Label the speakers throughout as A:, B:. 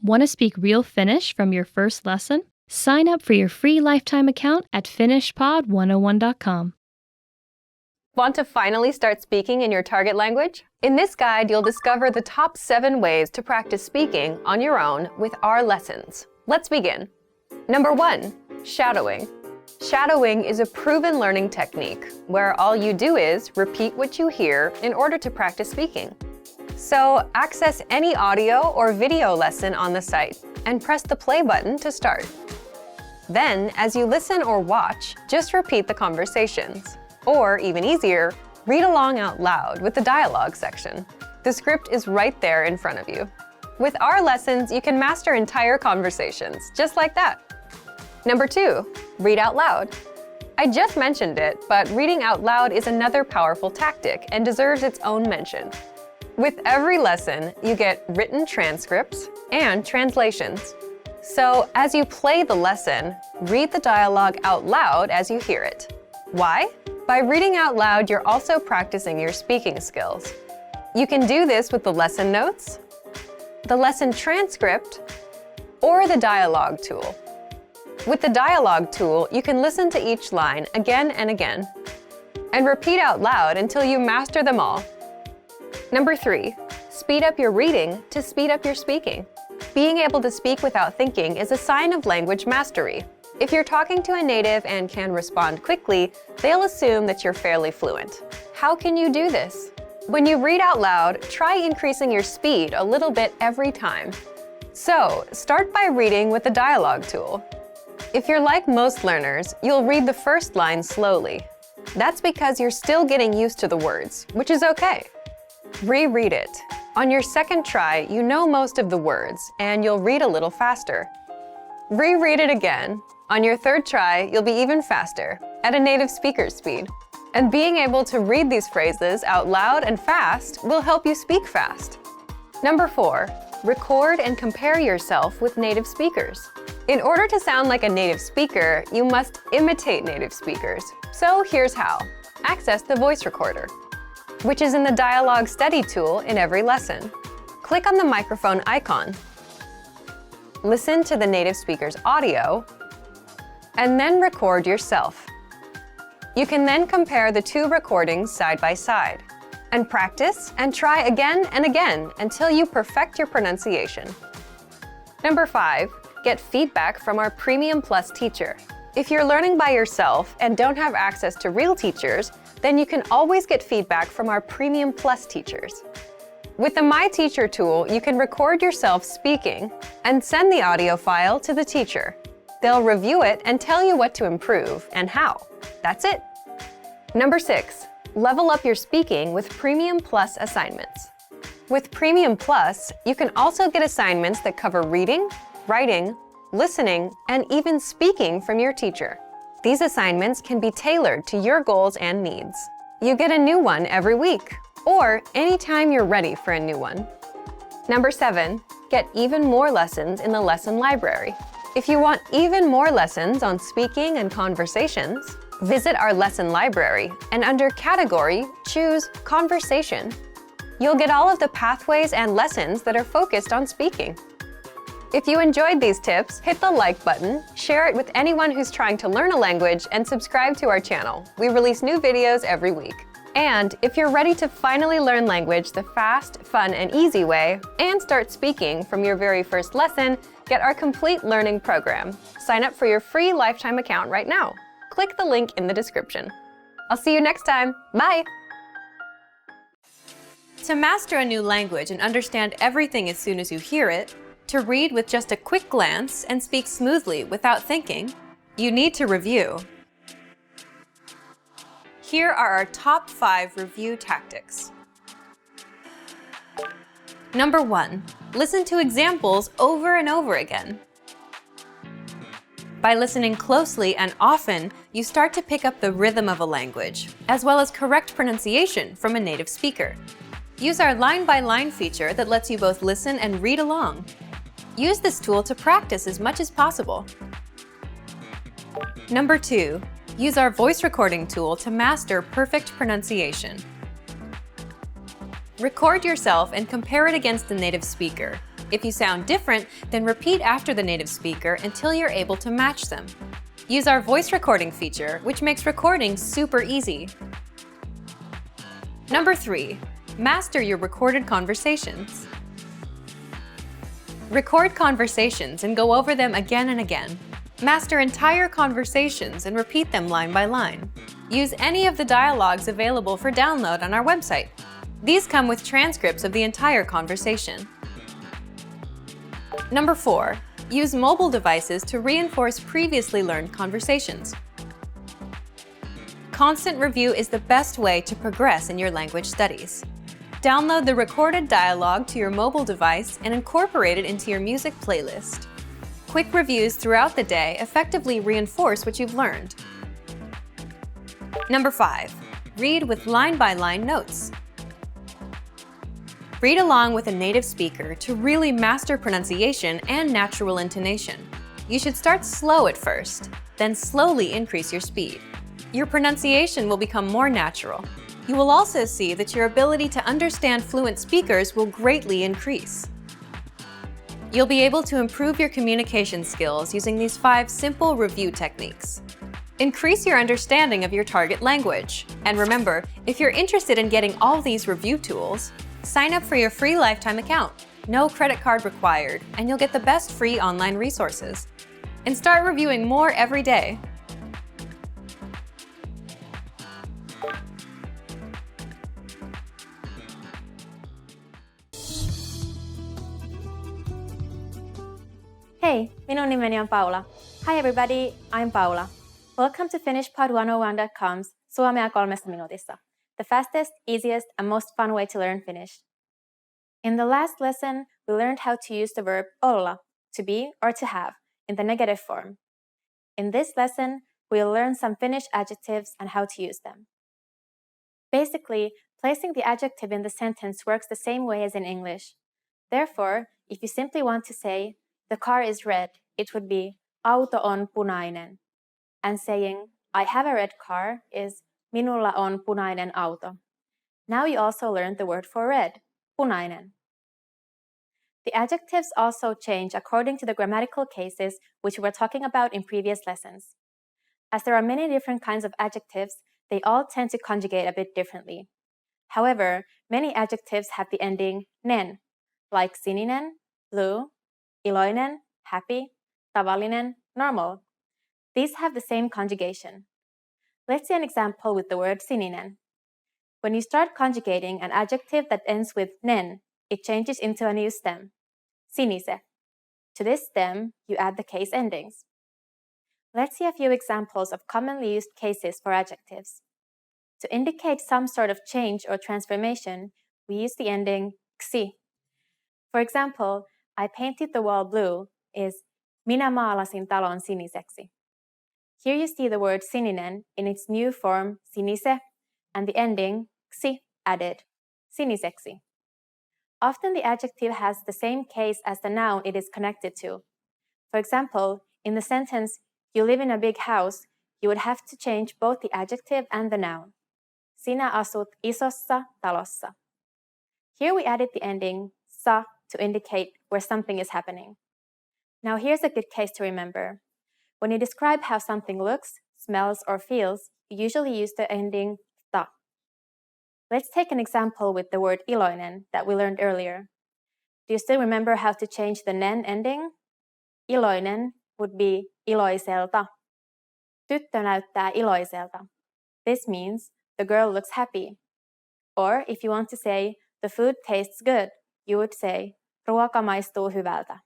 A: Want to speak real Finnish from your first lesson? Sign up for your free lifetime account at finishpod101.com.
B: Want to finally start speaking in your target language? In this guide, you'll discover the top 7 ways to practice speaking on your own with our lessons. Let's begin. Number 1, shadowing. Shadowing is a proven learning technique where all you do is repeat what you hear in order to practice speaking. So, access any audio or video lesson on the site and press the play button to start. Then, as you listen or watch, just repeat the conversations. Or, even easier, read along out loud with the dialogue section. The script is right there in front of you. With our lessons, you can master entire conversations, just like that. Number 2, read out loud. I just mentioned it, but reading out loud is another powerful tactic and deserves its own mention. With every lesson, you get written transcripts and translations. So, as you play the lesson, read the dialogue out loud as you hear it. Why? By reading out loud, you're also practicing your speaking skills. You can do this with the lesson notes, the lesson transcript, or the dialogue tool. With the dialogue tool, you can listen to each line again and again, and repeat out loud until you master them all. Number 3, speed up your reading to speed up your speaking. Being able to speak without thinking is a sign of language mastery. If you're talking to a native and can respond quickly, they'll assume that you're fairly fluent. How can you do this? When you read out loud, try increasing your speed a little bit every time. So, start by reading with the dialogue tool. If you're like most learners, you'll read the first line slowly. That's because you're still getting used to the words, which is okay. Reread it. On your second try, you know most of the words, and you'll read a little faster. Reread it again. On your third try, you'll be even faster, at a native speaker's speed. And being able to read these phrases out loud and fast will help you speak fast. Number 4, record and compare yourself with native speakers. In order to sound like a native speaker, you must imitate native speakers. So here's how. Access the voice recorder, which is in the dialogue study tool in every lesson. Click on the microphone icon. Listen to the native speaker's audio, and then record yourself. You can then compare the 2 recordings side by side, and practice and try again and again until you perfect your pronunciation. Number 5, get feedback from our Premium Plus teacher. If you're learning by yourself and don't have access to real teachers, then you can always get feedback from our Premium Plus teachers. With the My Teacher tool, you can record yourself speaking and send the audio file to the teacher. They'll review it and tell you what to improve and how. That's it. Number 6, level up your speaking with Premium Plus assignments. With Premium Plus, you can also get assignments that cover reading, writing, listening, and even speaking from your teacher. These assignments can be tailored to your goals and needs. You get a new one every week, or anytime you're ready for a new one. Number 7, get even more lessons in the lesson library. If you want even more lessons on speaking and conversations, visit our lesson library and under Category, choose Conversation. You'll get all of the pathways and lessons that are focused on speaking. If you enjoyed these tips, hit the like button, share it with anyone who's trying to learn a language, and subscribe to our channel. We release new videos every week. And if you're ready to finally learn language the fast, fun, and easy way, and start speaking from your very first lesson, get our complete learning program. Sign up for your free lifetime account right now. Click the link in the description. I'll see you next time. Bye! To master a new language and understand everything as soon as you hear it, to read with just a quick glance and speak smoothly without thinking, you need to review. Here are our top 5 review tactics. Number 1, listen to examples over and over again. By listening closely and often, you start to pick up the rhythm of a language, as well as correct pronunciation from a native speaker. Use our line-by-line feature that lets you both listen and read along. Use this tool to practice as much as possible. Number 2, use our voice recording tool to master perfect pronunciation. Record yourself and compare it against the native speaker. If you sound different, then repeat after the native speaker until you're able to match them. Use our voice recording feature, which makes recording super easy. Number 3. Master your recorded conversations. Record conversations and go over them again and again. Master entire conversations and repeat them line by line. Use any of the dialogues available for download on our website. These come with transcripts of the entire conversation. Number 4. Use mobile devices to reinforce previously learned conversations. Constant review is the best way to progress in your language studies. Download the recorded dialogue to your mobile device and incorporate it into your music playlist. Quick reviews throughout the day effectively reinforce what you've learned. Number 5. Read with line-by-line notes. Read along with a native speaker to really master pronunciation and natural intonation. You should start slow at first, then slowly increase your speed. Your pronunciation will become more natural. You will also see that your ability to understand fluent speakers will greatly increase. You'll be able to improve your communication skills using these 5 simple review techniques. Increase your understanding of your target language. And remember, if you're interested in getting all these review tools, sign up for your free lifetime account. No credit card required, and you'll get the best free online resources. And start reviewing more every day.
C: Hey, minun nimeni on Paula. Hi everybody, I'm Paula. Welcome to FinishPod101.com's Suomea 3 minuutissa, the fastest, easiest, and most fun way to learn Finnish. In the last lesson, we learned how to use the verb olla, to be or to have, in the negative form. In this lesson, we'll learn some Finnish adjectives and how to use them. Basically, placing the adjective in the sentence works the same way as in English. Therefore, if you simply want to say, the car is red, it would be auto on punainen. And saying, I have a red car is minulla on punainen auto. Now you also learned the word for red, punainen. The adjectives also change according to the grammatical cases which we were talking about in previous lessons. As there are many different kinds of adjectives, they all tend to conjugate a bit differently. However, many adjectives have the ending nen, like sininen, blue, iloinen, happy, tavallinen, normal. These have the same conjugation. Let's see an example with the word sininen. When you start conjugating an adjective that ends with nen, it changes into a new stem, sinise. To this stem, you add the case endings. Let's see a few examples of commonly used cases for adjectives. To indicate some sort of change or transformation, we use the ending ksi. For example, I painted the wall blue is minä maalasin talon siniseksi. Here you see the word sininen in its new form sinise and the ending ksi added, siniseksi. Often the adjective has the same case as the noun it is connected to. For example, in the sentence, you live in a big house, you would have to change both the adjective and the noun. Sinä asut isossa talossa. Here we added the ending sa to indicate where something is happening. Now here's a good case to remember. When you describe how something looks, smells, or feels, you usually use the ending ta. Let's take an example with the word iloinen that we learned earlier. Do you still remember how to change the nen ending? Iloinen would be iloiselta. Tyttö näyttää iloiselta. This means the girl looks happy. Or if you want to say the food tastes good, you would say ruoka maistuu hyvältä.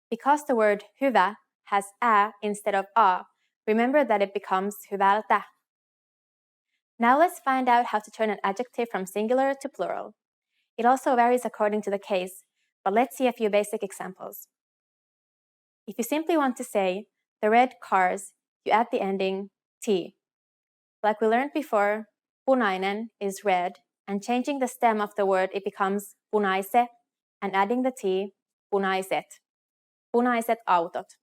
C: Because the word hyvä has ä instead of a, remember that it becomes hyvältä. Now let's find out how to turn an adjective from singular to plural. It also varies according to the case, but let's see a few basic examples. If you simply want to say the red cars, you add the ending t. Like we learned before, punainen is red, and changing the stem of the word, it becomes punaise, and adding the t, punaiset. Punaiset autot.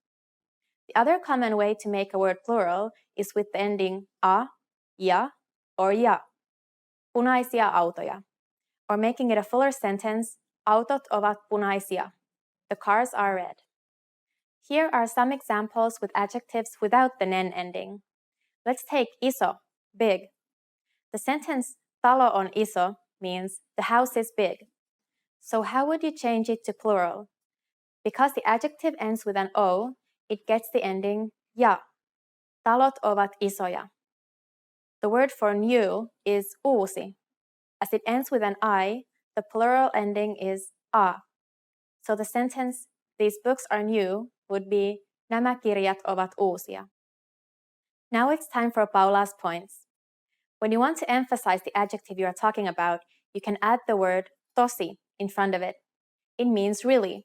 C: The other common way to make a word plural is with the ending a, ja, or ja. Punaisia autoja. Or making it a fuller sentence, autot ovat punaisia. The cars are red. Here are some examples with adjectives without the nen ending. Let's take iso, big. The sentence talo on iso means the house is big. So how would you change it to plural? Because the adjective ends with an o, it gets the ending ja. Talot ovat isoja. The word for new is uusi. As it ends with an I, the plural ending is a. So the sentence, these books are new, would be nämä kirjat ovat uusia. Now it's time for Paula's points. When you want to emphasize the adjective you are talking about, you can add the word tosi in front of it. It means really.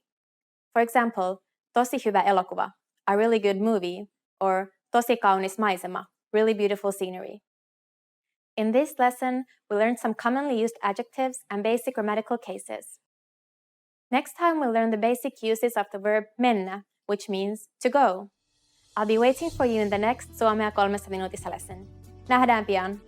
C: For example, tosi hyvä elokuva, a really good movie, or tosi kaunis maisema, really beautiful scenery. In this lesson, we learned some commonly used adjectives and basic grammatical cases. Next time, we'll learn the basic uses of the verb mennä, which means to go. I'll be waiting for you in the next Suomea 3 minuutissa lesson. Nähdään pian!